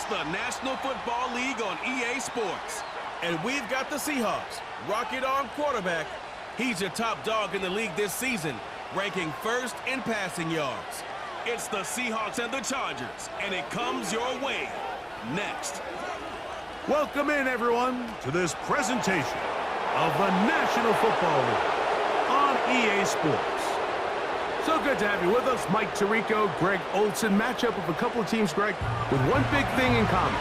the National Football League on EA Sports. And we've got the Seahawks. Rocket Arm quarterback. He's your top dog in the league this season, ranking first in passing yards. It's the Seahawks and the Chargers, and it comes your way next. Welcome in, everyone, to this presentation of the National Football League on EA Sports. So good to have you with us. Mike Tirico, Greg Olson. Matchup of a couple of teams, Greg, with one big thing in common.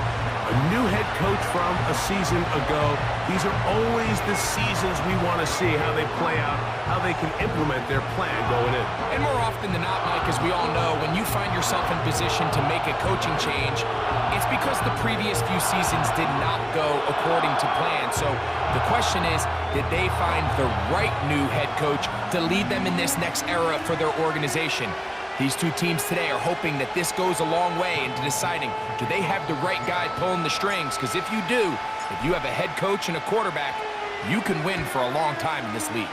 A new head coach from a season ago. These are always the seasons we want to see how they play out, how they can implement their plan going in. And more often than not, Mike, as we all know, when you find yourself in position to make a coaching change, it's because the previous few seasons did not go according to plan. So the question is, did they find the right new head coach to lead them in this next era for their organization? These two teams today are hoping that this goes a long way into deciding, do they have the right guy pulling the strings? Because if you do, if you have a head coach and a quarterback, you can win for a long time in this league.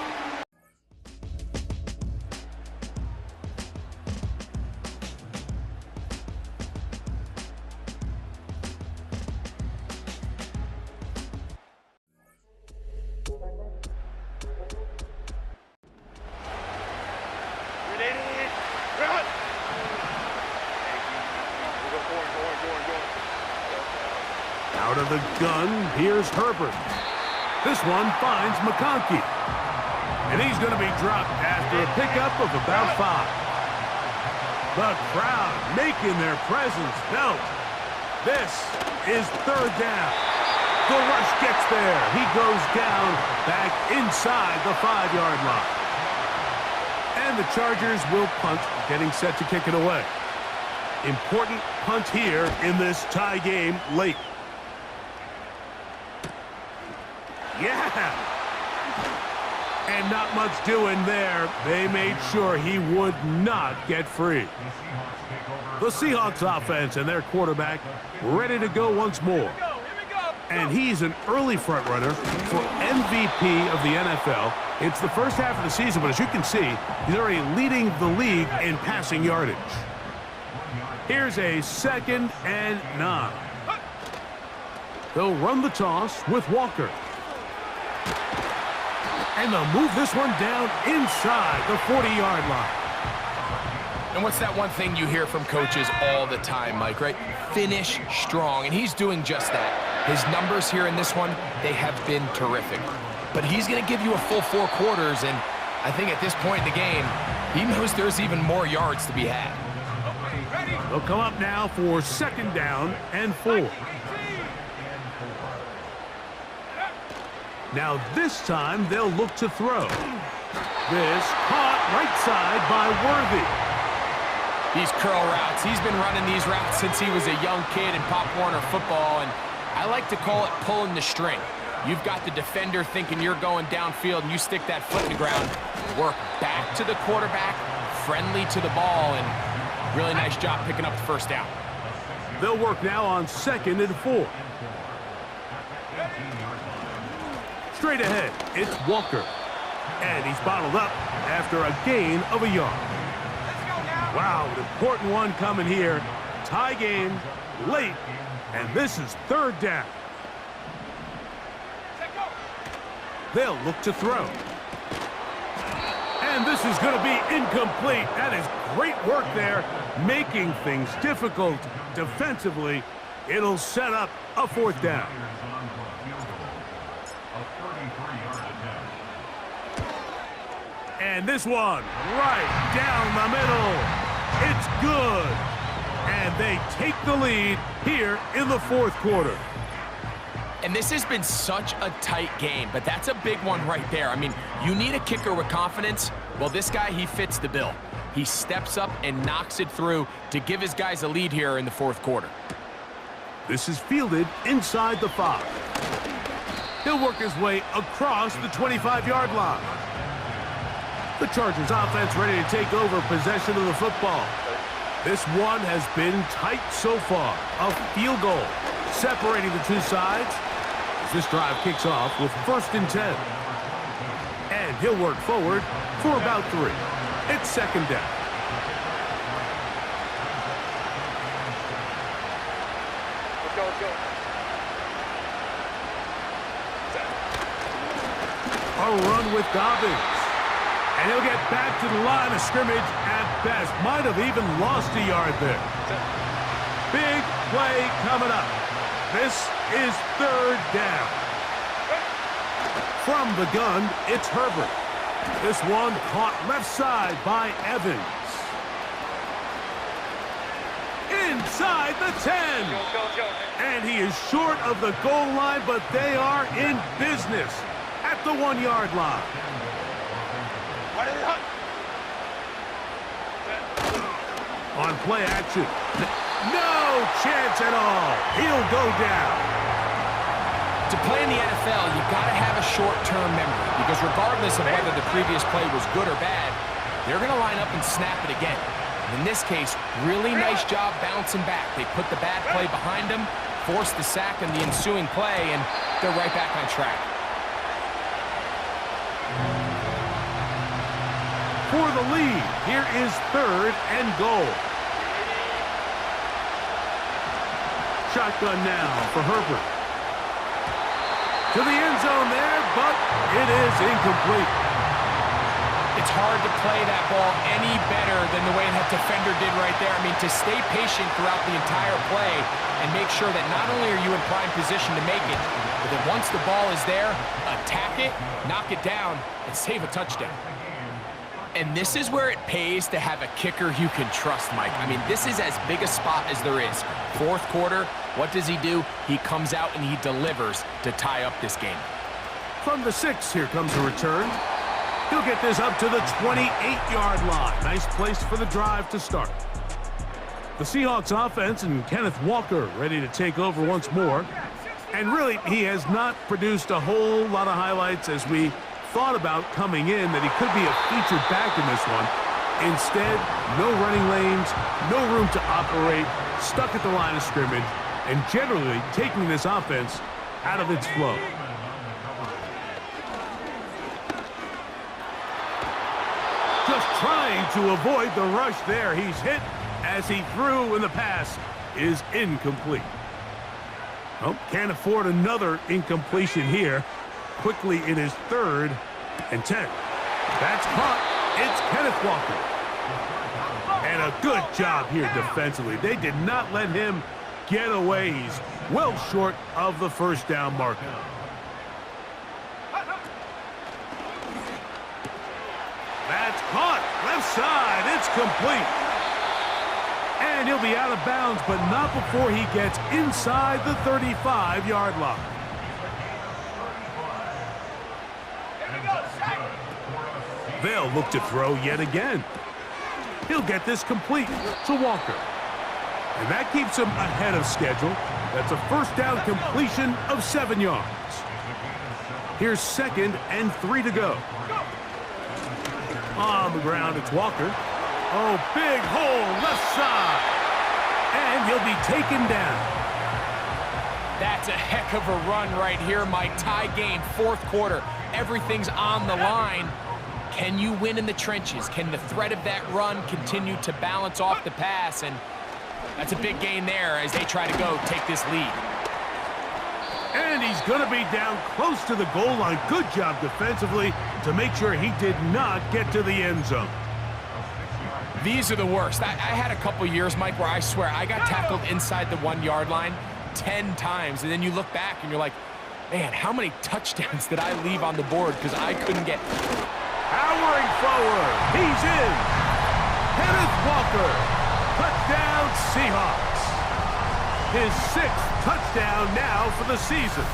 Out of the gun, here's Herbert. This one finds McConkey. And he's going to be dropped after a pickup of about 5. The crowd making their presence felt. This is 3rd down. The rush gets there. He goes down back inside the 5-yard line. And the Chargers will punt, getting set to kick it away. Important punt here in this tie game late. Yeah! And not much doing there. They made sure he would not get free. The Seahawks offense and their quarterback ready to go once more. And he's an early front runner for MVP of the NFL. It's the first half of the season, but as you can see, he's already leading the league in passing yardage. Here's a 2nd and 9. They'll run the toss with Walker. And they'll move this one down inside the 40-yard line. And what's that one thing you hear from coaches all the time, Mike, right? Finish strong, and he's doing just that. His numbers here in this one, they have been terrific. But he's going to give you a full 4 quarters, and I think at this point in the game, he knows there's even more yards to be had. They'll come up now for 2nd down and 4. Now this time they'll look to throw. This caught right side by Worthy. These curl routes, he's been running these routes since he was a young kid in Pop Warner football, and I like to call it pulling the string. You've got the defender thinking you're going downfield, and you stick that foot in the ground, work back to the quarterback, friendly to the ball, and really nice job picking up the 1st down. They'll work now on 2nd and 4. Straight ahead, it's Walker. And he's bottled up after a gain of a yard. Wow, an important one coming here. Tie game, late, and this is 3rd down. They'll look to throw. And this is going to be incomplete. That is great work there, making things difficult defensively. It'll set up a 4th down. And this one, right down the middle. It's good. And they take the lead here in the 4th quarter. And this has been such a tight game, but that's a big one right there. I mean, you need a kicker with confidence. Well, this guy, he fits the bill. He steps up and knocks it through to give his guys a lead here in the 4th quarter. This is fielded inside the 5. He'll work his way across the 25-yard line. The Chargers offense ready to take over possession of the football. This one has been tight so far. A field goal separating the two sides as this drive kicks off with 1st and 10. And he'll work forward for about 3. It's 2nd down. they'll run with Dobbins. And he'll get back to the line of scrimmage at best. Might have even lost a yard there. Big play coming up. This is third down. From the gun, it's Herbert. This one caught left side by Evans. Inside the 10. And he is short of the goal line, but they are in business at the 1-yard line. On play action. No chance at all. He'll go down. To play in the NFL, you got to have a short-term memory because regardless of whether the previous play was good or bad, they're going to line up and snap it again. In this case, really nice job bouncing back. They put the bad play behind them, forced the sack in the ensuing play, and they're right back on track. For the lead, here is third and goal. Shotgun now for Herbert. To the end zone there, but it is incomplete. It's hard to play that ball any better than the way that defender did right there. I mean, to stay patient throughout the entire play and make sure that not only are you in prime position to make it, but that once the ball is there, attack it, knock it down, and save a touchdown. And this is where it pays to have a kicker you can trust, Mike. I mean, this is as big a spot as there is. Fourth quarter, what does he do? He comes out and he delivers to tie up this game. From the 6, here comes a return. He'll get this up to the 28-yard line. Nice place for the drive to start. The Seahawks offense and Kenneth Walker ready to take over once more. And really, he has not produced a whole lot of highlights as we thought about coming in that he could be a featured back in this one. Instead, no running lanes, no room to operate, stuck at the line of scrimmage, and generally taking this offense out of its flow. Just trying to avoid the rush there. He's hit as he threw, and the pass is incomplete. Oh, can't afford another incompletion here. Quickly in his 3rd and 10. That's caught. It's Kenneth Walker. And a good job here defensively. They did not let him get away. He's well short of the first down marker. That's caught. Left side. It's complete. And he'll be out of bounds, but not before he gets inside the 35-yard line. They'll look to throw yet again. He'll get this complete to Walker. And that keeps him ahead of schedule. That's a first down completion of 7 yards. Here's 2nd and 3 to go. On the ground, it's Walker. Oh, big hole left side. And he'll be taken down. That's a heck of a run right here, Mike. Tie game, 4th quarter. Everything's on the line. Can you win in the trenches? Can the threat of that run continue to balance off the pass? And that's a big gain there as they try to go take this lead. And he's going to be down close to the goal line. Good job defensively to make sure he did not get to the end zone. These are the worst. I had a couple years, Mike, where I swear I got tackled inside the 1-yard line 10 times. And then you look back and you're like, man, how many touchdowns did I leave on the board because I couldn't get... Powering forward, he's in. Kenneth Walker, touchdown Seahawks. His 6th touchdown now for the season.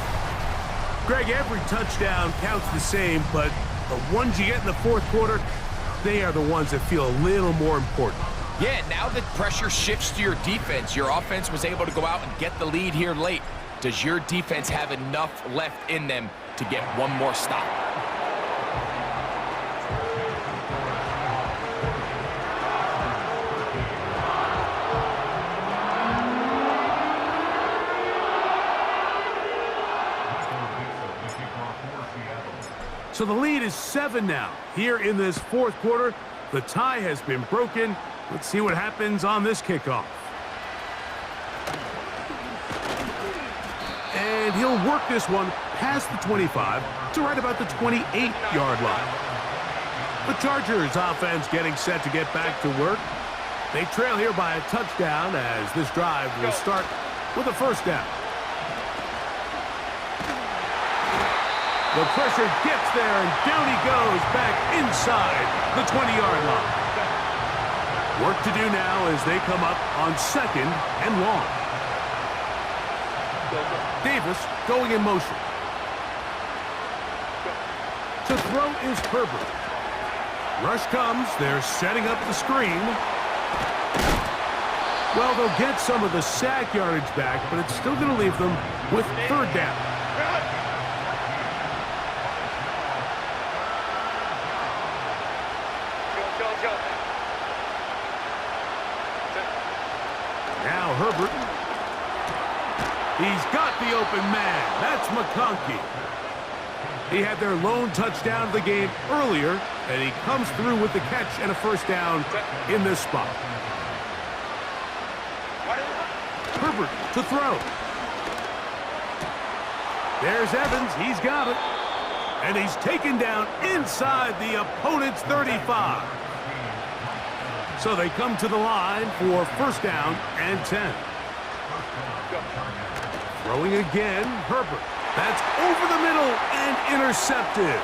Greg, every touchdown counts the same, but the ones you get in the 4th quarter, they are the ones that feel a little more important. Yeah, now that pressure shifts to your defense, your offense was able to go out and get the lead here late. Does your defense have enough left in them to get one more stop? So the lead is 7 now. Here in this 4th quarter, the tie has been broken. Let's see what happens on this kickoff. And he'll work this one past the 25 to right about the 28-yard line. The Chargers offense getting set to get back to work. They trail here by a touchdown as this drive will start with a first down. The pressure gets there, and down he goes back inside the 20-yard line. Work to do now as they come up on 2nd and long. Davis going in motion. To throw is Herbert. Rush comes. They're setting up the screen. Well, they'll get some of the sack yardage back, but it's still going to leave them with 3rd down. Now Herbert. He's got the open man. That's McConkey. He had their lone touchdown of the game earlier, and he comes through with the catch and a first down in this spot. Herbert to throw. There's Evans. He's got it. And he's taken down inside the opponent's 35. So they come to the line for first down and 10. Throwing again, Herbert. That's over the middle and intercepted.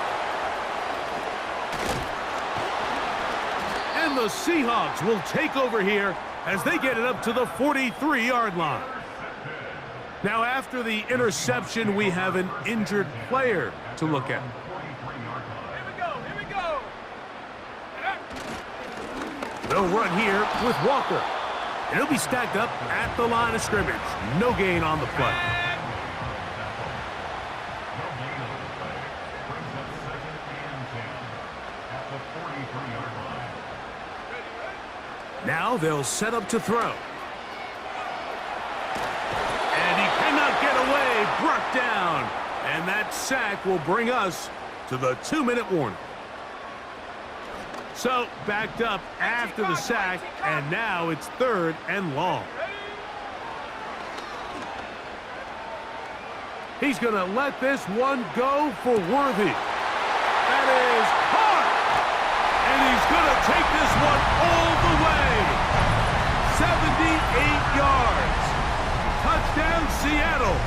And the Seahawks will take over here as they get it up to the 43-yard line. Now, after the interception, we have an injured player to look at. Here we go. They'll run here with Walker. And he'll be stacked up at the line of scrimmage. No gain on the play. Now they'll set up to throw. And he cannot get away. Brought down. And that sack will bring us to the 2-minute warning. So, backed up after the sack, and now it's 3rd and long. He's going to let this one go for Worthy. That is hard. And he's going to take this one all the way. 78 yards. Touchdown, Seattle.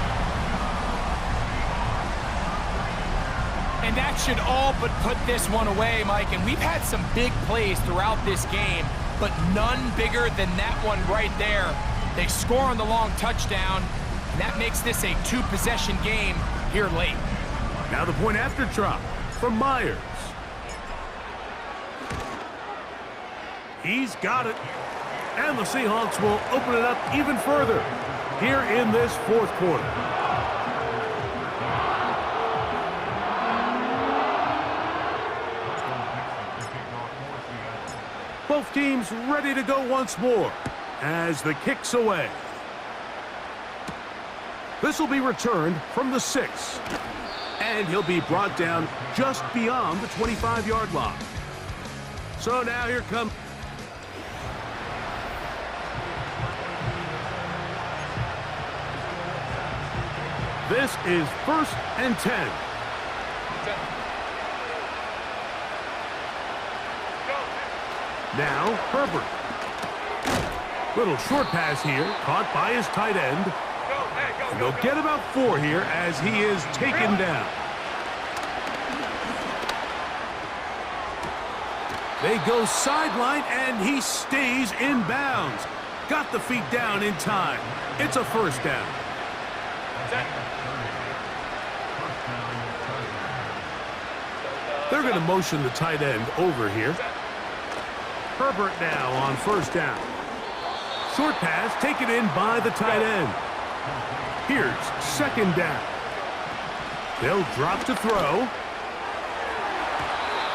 And that should all but put this one away, Mike. And we've had some big plays throughout this game, but none bigger than that one right there. They score on the long touchdown, and that makes this a 2-possession game here late. Now the point after drop from Myers. He's got it. And the Seahawks will open it up even further here in this 4th quarter. Both teams ready to go once more as the kick's away. This will be returned from the 6. And he'll be brought down just beyond the 25-yard line. So now here comes... This is 1st and 10. Now, Herbert. Little short pass here, caught by his tight end. And they'll get about 4 here as he is taken down. They go sideline, and he stays in bounds. Got the feet down in time. It's a first down. They're going to motion the tight end over here. Herbert now on first down. Short pass taken in by the tight end. Here's 2nd down. They'll drop to throw.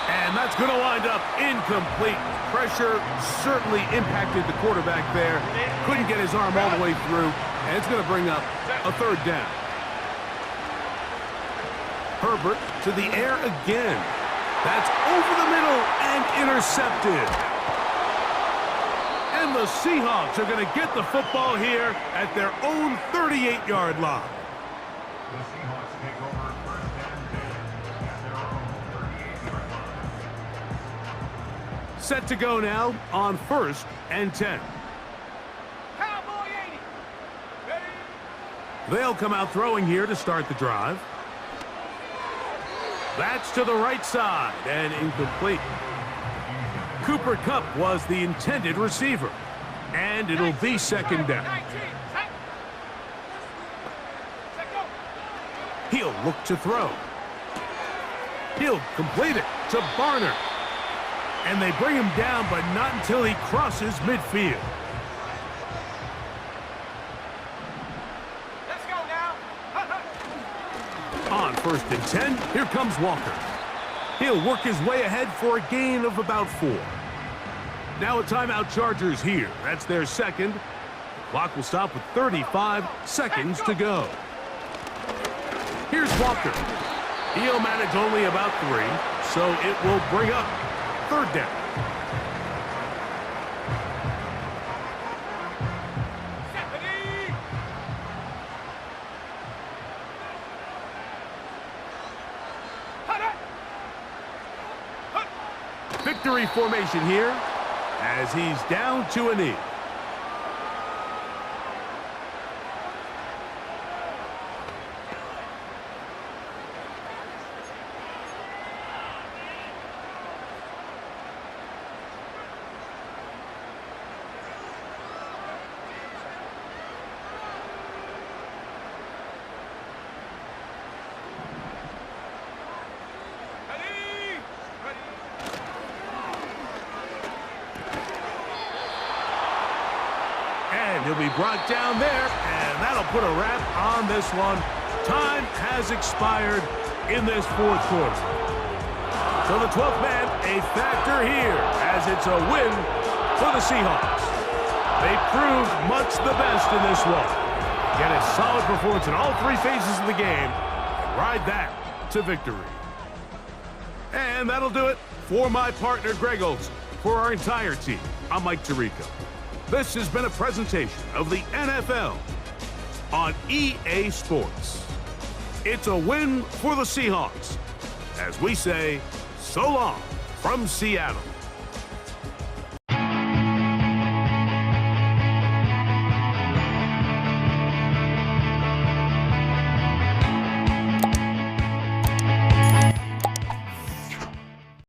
And that's going to wind up incomplete. Pressure certainly impacted the quarterback there. Couldn't get his arm all the way through. And it's going to bring up a 3rd down. Herbert to the air again. That's over the middle and intercepted. And the Seahawks are going to get the football here at their own 38-yard line. The Seahawks take over Set to go now on 1st and 10. Cowboy 80. Ready? They'll come out throwing here to start the drive. That's to the right side and incomplete. Cooper Kupp was the intended receiver, and it'll be second down. 19. Set go. He'll look to throw. He'll complete it to Barner. And they bring him down, but not until he crosses midfield. Let's go now. On 1st and 10, here comes Walker. He'll work his way ahead for a gain of about 4. Now a timeout Chargers here. That's their second. The clock will stop with 35 seconds to go. Here's Walker. He'll manage only about 3, so it will bring up 3rd down. Stephanie. Victory formation here as he's down to a knee. And he'll be brought down there, and that'll put a wrap on this one. Time has expired in this 4th quarter. So the 12th man, a factor here, as it's a win for the Seahawks. They proved much the best in this one. Get a solid performance in all 3 phases of the game, and ride that to victory. And that'll do it for my partner, Greg Olson. For our entire team, I'm Mike Tirico. This has been a presentation of the NFL on EA Sports. It's a win for the Seahawks, as we say, so long from Seattle.